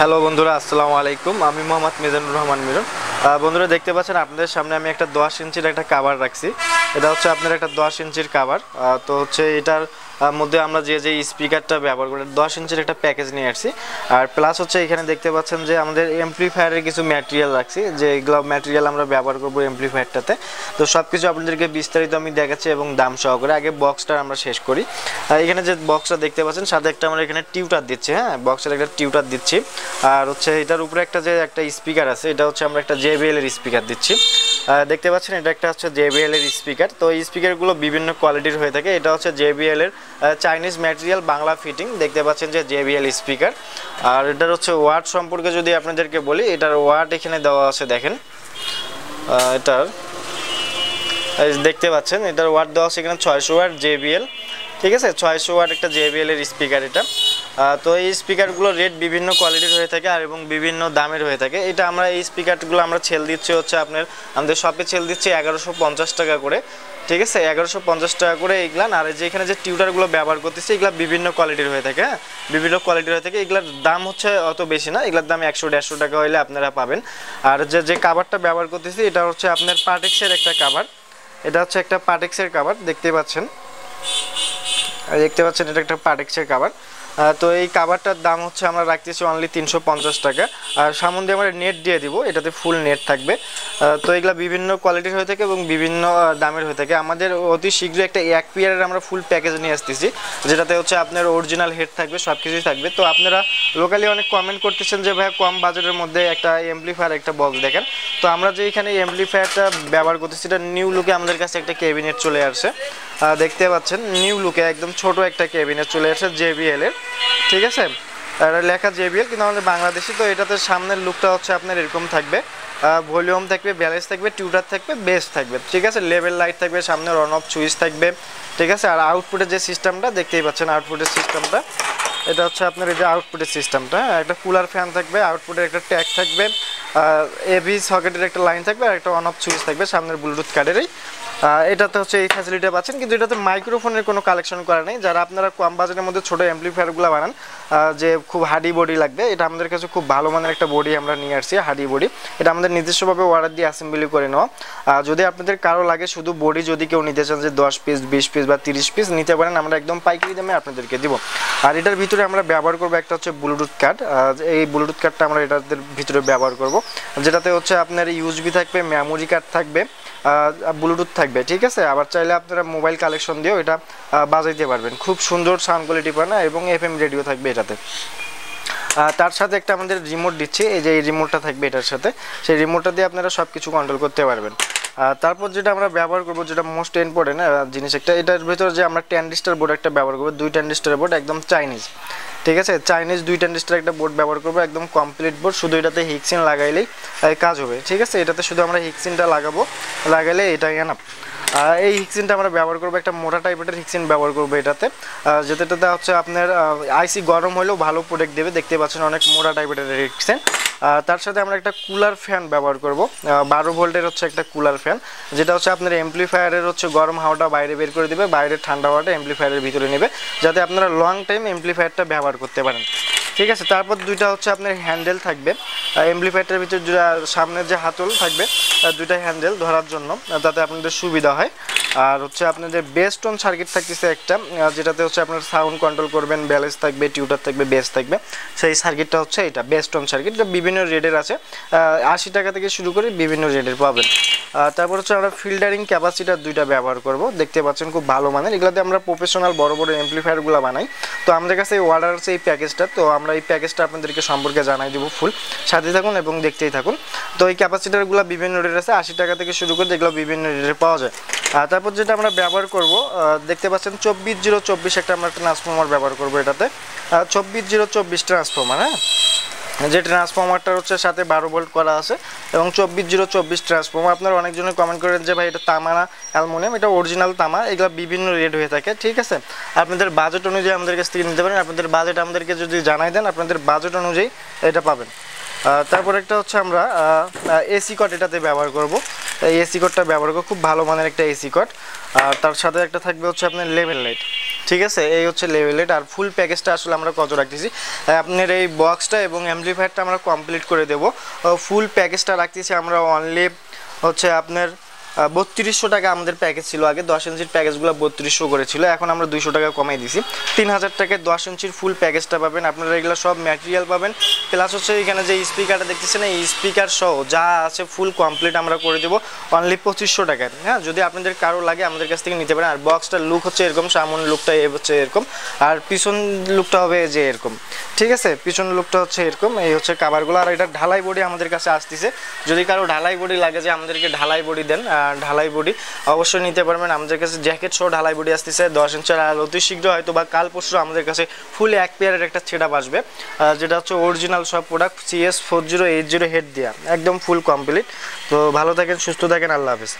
Hello বন্ধুরা, আসসালামু আলাইকুম। আমি মোহাম্মদ মিজানুর রহমান মিরন। বন্ধুরা দেখতে পাচ্ছেন আপনাদের সামনে আমি একটা 10 ইঞ্চির একটা কভার রাখছি। এটা হচ্ছে আপনার একটা 10 ইঞ্চির কভার। তো হচ্ছে এটার মধ্যে আমরা যে স্পিকারটা ব্যবহার করি 10 ইঞ্চির একটা প্যাকেজ নিয়ে আসছি। আর প্লাস হচ্ছে এখানে দেখতে পাচ্ছেন যে আমাদের এমপ্লিফায়ারের কিছু ম্যাটেরিয়াল রাখছি, যে এগুলো ম্যাটেরিয়াল আমরা ব্যবহার করবো এমপ্লিফায়ারটাতে। তো সব কিছু আপনাদেরকে বিস্তারিত আমি দেখাচ্ছি এবং দাম সহকারে। আগে বক্সটা আমরা শেষ করি। এখানে যে বক্সটা দেখতে পাচ্ছেন সাথে একটা আমরা এখানে টিউটার দিচ্ছি। হ্যাঁ, বক্সের একটা টিউটার দিচ্ছি। আর হচ্ছে এটার উপরে একটা স্পিকার আছে, এটা হচ্ছে আমরা একটা JBL এর স্পিকার দিচ্ছি। দেখতে পাচ্ছেন এটা একটা হচ্ছে JBL এর স্পিকার। তো এই স্পিকারগুলো বিভিন্ন কোয়ালিটির হয়ে থাকে। এটা হচ্ছে JBL এর চাইনিজ ম্যাটেরিয়াল, বাংলা ফিটিং। দেখতে পাচ্ছেন যে JBL স্পিকার। আর এটার হচ্ছে ওয়াট সম্পর্কে যদি আপনাদেরকে বলি, এটার ওয়াট এখানে দেওয়া আছে, দেখেন। এটার দেখতে পাচ্ছেন এটার ওয়াট দেওয়া আছে এখানে 600 ওয়াট JBL। ঠিক আছে, 600 ওয়াট একটা JBL এর স্পিকার এটা। তো এই স্পিকারগুলো রেট বিভিন্ন কোয়ালিটির হয়ে থাকে আর এবং বিভিন্ন দামের হয়ে থাকে। এটা আমরা এই স্পিকারগুলো আমরা সেল দিচ্ছি হচ্ছে আমাদের শপে সেল দিচ্ছি 1150 টাকা করে। ঠিক আছে, 1150 টাকা করে এইগুলান। আর যেখানে যে টিউটারগুলো ব্যবহার করতেছি এগুলো বিভিন্ন কোয়ালিটির হয়ে থাকে। হ্যাঁ, বিভিন্ন কোয়ালিটির হয়ে থাকে। এগুলোর দাম হচ্ছে অত বেশি না, এগুলোর দাম 100-150 টাকা হলে আপনারা পাবেন। আর যে কাভারটা ব্যবহার করতেছি এটা হচ্ছে আপনার পার্টেক্সের একটা কাভার। এটা হচ্ছে একটা পার্টেক্সের কাভার, দেখতে পাচ্ছেন এটা একটা পার্টেক্সের কাভার। তো এই কাভারটার দাম হচ্ছে আমরা রাখতেছি অনলি 350 টাকা। আর সামন দিয়ে আমরা নেট দিয়ে দিব, এটাতে ফুল নেট থাকবে। তো এগুলো বিভিন্ন কোয়ালিটির হয়ে থাকে এবং বিভিন্ন দামের হয়ে থাকে। আমাদের অতি শীঘ্রই একটা 1 পেয়ারের আমরা ফুল প্যাকেজ নিয়ে আসতেছি, যেটাতে হচ্ছে আপনার অরিজিনাল হেড থাকবে, সব কিছুই থাকবে। তো আপনারা লোকালি অনেক কমেন্ট করতেছেন যে ভাই কম বাজেটের মধ্যে একটা এমপ্লিফায়ার একটা বক্স দেখেন। তো আমরা যে এখানে এমপ্লিফায়ারটা ব্যবহার করতেছি এটা নিউ লুকে আমাদের কাছে একটা ক্যাবিনেট চলে আসছে। দেখতে পাচ্ছেন নিউ লুকে একদম ছোট একটা ক্যাবিনেট চলে আসছে JBL এর। ঠিক আছে, আর লেখা JBL কিন্তু আমাদের বাংলাদেশি। তো এটাতে সামনের লুকটা হচ্ছে আপনার এরকম থাকবে, ভলিউম থাকবে, ব্যালেন্স থাকবে, টিউটার থাকবে, বেস থাকবে। ঠিক আছে, লেভেল লাইট থাকবে, সামনে অন অফ সুইচ থাকবে। ঠিক আছে, আর আউটপুটের যে সিস্টেমটা দেখতেই পাচ্ছেন, আউটপুটের সিস্টেমটা এটা হচ্ছে আপনার এই যে আউটপুটের সিস্টেমটা। একটা কুলার ফ্যান থাকবে, আউটপুটের একটা ট্যাগ থাকবে, এবি সকেটের একটা লাইন থাকবে, আর একটা অন অফ সুইচ থাকবে সামনের ব্লুটুথ কার্ডেরই। এটাতে হচ্ছে এই ফ্যাসিলিটি পাচ্ছেন, কিন্তু এটাতে মাইক্রোফোনের কোনো কালেকশন করা নেই। যারা আপনারা কম বাজেটের মধ্যে ছোটো অ্যাম্পলিফায়ারগুলো বানান, যে খুব হার্ডি বডি লাগবে, এটা আমাদের কাছে খুব ভালো মানের একটা বডি আমরা নিয়ে আসছি, হার্ডি বডি। এটা আমাদের নিজস্বভাবে অর্ডার দিয়ে অ্যাসেম্বলি করে নেওয়া। যদি আপনাদের কারো লাগে শুধু বডি, যদি কেউ নিতে চান যে 10 পিস 20 পিস বা 30 পিস নিতে পারেন, আমরা একদম পাইকারি দামে আপনাদেরকে দিব। আর এটার ভিতরে আমরা ব্যবহার করবো একটা হচ্ছে ব্লুটুথ কার্ড। এই ব্লুটুথ কার্ডটা আমরা এটার ভিতরে ব্যবহার করব, যেটাতে হচ্ছে আপনার USB থাকবে, মেমোরি কার্ড থাকবে, ব্লুটুথ থাকবে। ঠিক আছে, আবার চাইলে আপনারা মোবাইল কালেকশন দিয়েও এটা বাজাইতে পারবেন। খুব সুন্দর সাউন্ড কোয়ালিটি পান এবং FM রেডিও থাকবে এটাতে। তার সাথে একটা আমাদের রিমোট দিচ্ছি, এই যে এই রিমোটটা থাকবে এটার সাথে। সেই রিমোটটা দিয়ে আপনারা সব কিছু কন্ট্রোল করতে পারবেন। তারপর যেটা আমরা ব্যবহার করবো, যেটা মোস্ট ইম্পর্টেন্ট জিনিস একটা, এটার ভিতরে যে আমরা ট্রানজিস্টর বোর্ড একটা ব্যবহার করবো, 2 ট্রানজিস্টর বোর্ড একদম চাইনিজ। ঠিক আছে, চাইনিজ 2 ট্রানজিস্টর একটা বোর্ড ব্যবহার করবো, একদম কমপ্লিট বোর্ড। শুধু এটাতে হিক্সিন লাগাইলেই কাজ হবে। ঠিক আছে, এটাতে শুধু আমরা হিক্সিনটা লাগাইলে এটাই এনাফ। এই হিক্সিনটা আমরা ব্যবহার করবো, একটা মোটা টাইপের হিক্সিন ব্যবহার করবো এটাতে, যেটাতে হচ্ছে আপনার আইসি গরম হলেও ভালো প্রোটেক্ট দেবে। দেখতে পাচ্ছেন অনেক মোটা টাইপের হিক্সিন। তার সাথে আমরা একটা কুলার ফ্যান ব্যবহার করব, 12 ভোল্টের হচ্ছে একটা কুলার ফ্যান, যেটা হচ্ছে আপনার এমপ্লিফায়ারের হচ্ছে গরম হাওয়াটা বাইরে বের করে দেবে, বাইরের ঠান্ডা হাওয়াটা এমপ্লিফায়ারের ভিতরে নেবে, যাতে আপনারা লং টাইম এমপ্লিফায়ারটা ব্যবহার করতে পারেন। ঠিক আছে, তারপর দুইটা হচ্ছে আপনার হ্যান্ডেল থাকবে এমপ্লিফায়ারটার ভিতরে, সামনের যে হাতল থাকবে, দুইটা হ্যান্ডেল ধরার জন্য, যাতে আপনাদের সুবিধা হয়। আর হচ্ছে আপনাদের বেস টোন সার্কিট থাকতেছে একটা, যেটাতে হচ্ছে আপনার সাউন্ড কন্ট্রোল করবেন, ব্যালেন্স থাকবে, টিউটার থাকবে, বেস থাকবে। সেই সার্কিটটা হচ্ছে এটা বেস টোন সার্কিট। এটা বিভিন্ন রেটের আছে, 80 টাকা থেকে শুরু করে বিভিন্ন রেটের পাবেন। তারপর হচ্ছে আমরা ফিল্টারিং ক্যাপাসিটার দুইটা ব্যবহার করব, দেখতে পাচ্ছেন খুব ভালো মানের। এগুলোতে আমরা প্রফেশনাল বড় বড় এমপ্লিফায়ারগুলো বানাই। তো আমাদের কাছে এই অর্ডার আছে এই প্যাকেজটা, তো আমরা এই প্যাকেজটা আপনাদেরকে সম্পর্কে জানাই দেবো। ফুল সাথে থাকুন এবং দেখতেই থাকুন। তো এই ক্যাপাসিটারগুলো বিভিন্ন রেট আছে, 80 টাকা থেকে শুরু করে, যেগুলো বিভিন্ন রেটে পাওয়া যায়। তারপর যেটা আমরা ব্যবহার করব, দেখতে পাচ্ছেন 24024 একটা আমরা ট্রান্সফর্মার ব্যবহার করব এটাতে, 24024 ট্রান্সফর্মার। হ্যাঁ, যে ট্রান্সফর্মারটার হচ্ছে সাথে 12 ভোল্ট করা আছে এবং 24024 ট্রান্সফর্মার। আপনারা অনেকজনে কমেন্ট করেন যে ভাই এটা তামা না অ্যালুমিনিয়াম, এটা অরিজিনাল তামা। এগুলো বিভিন্ন রেট হয়ে থাকে। ঠিক আছে, আপনাদের বাজেট অনুযায়ী আমাদের কাছ থেকে নিতে পারেন। আপনাদের বাজেট আমাদেরকে যদি জানাই দেন, আপনাদের বাজেট অনুযায়ী এটা পাবেন। তারপর একটা হচ্ছে আমরা এসি কট এটাতে ব্যবহার করব। এই এসি কটটা ব্যবহার করব, খুব ভালো মানের একটা এসি কট। আর তার সাথে একটা থাকবে হচ্ছে আপনার লেভেল লাইট, ঠিক আছে, এই হচ্ছে লেভেল লাইট। আর ফুল প্যাকেজটা আসলে আমরা কত রাখতেছি, আপনার এই বক্সটা এবং অ্যাম্পলিফায়ারটা আমরা কমপ্লিট করে দেব। ফুল প্যাকেজটা রাখতেছি আমরা অনলি হচ্ছে আপনার 3200 টাকা আমাদের প্যাকেজ ছিল আগে, 10 ইঞ্চির প্যাকেজগুলো 3200 করে ছিল, এখন আমরা 200 টাকা কমাই দিছি। 3000 টাকায় 10 ইঞ্চির ফুল প্যাকেজটা পাবেন আপনারা, এগুলো সব ম্যাটেরিয়াল পাবেন, প্লাস হচ্ছে এখানে যে স্পিকারটা দেখতেছেন এই স্পিকার সহ যা আছে ফুল কমপ্লিট আমরা করে দেবো অনলি 2500 টাকায়। হ্যাঁ, যদি আপনাদের কারো লাগে আমাদের কাছ থেকে নিতে পারেন। আর বক্সটার লুক হচ্ছে এরকম, সামন লুকটা হচ্ছে এরকম, আর পিছন লুকটা হবে যে এরকম, ঠিক আছে, পিছন লুকটা হচ্ছে এরকম। এই হচ্ছে কাভারগুলো। আর এটা ঢালাই বডি আমাদের কাছে আসতেছে, যদি কারো ঢালাই বডি লাগে যে আমাদেরকে ঢালাই বডি দেন, ঢালাই বডি অবশ্যই নিতে পারবেন। আমাদের কাছে জ্যাকেট সহ ঢালাই বডি আসতেছে 10 ইঞ্চের। আর অতি শীঘ্র হয়তো বা কাল পরশু আমাদের কাছে ফুল এক পেয়ারের একটা সেটআপ আসবে, যেটা হচ্ছে অরিজিনাল সব প্রোডাক্ট CS4080 হেড দেওয়া, একদম ফুল কমপ্লিট। তো ভালো থাকেন, সুস্থ থাকেন, আল্লাহ হাফেজ।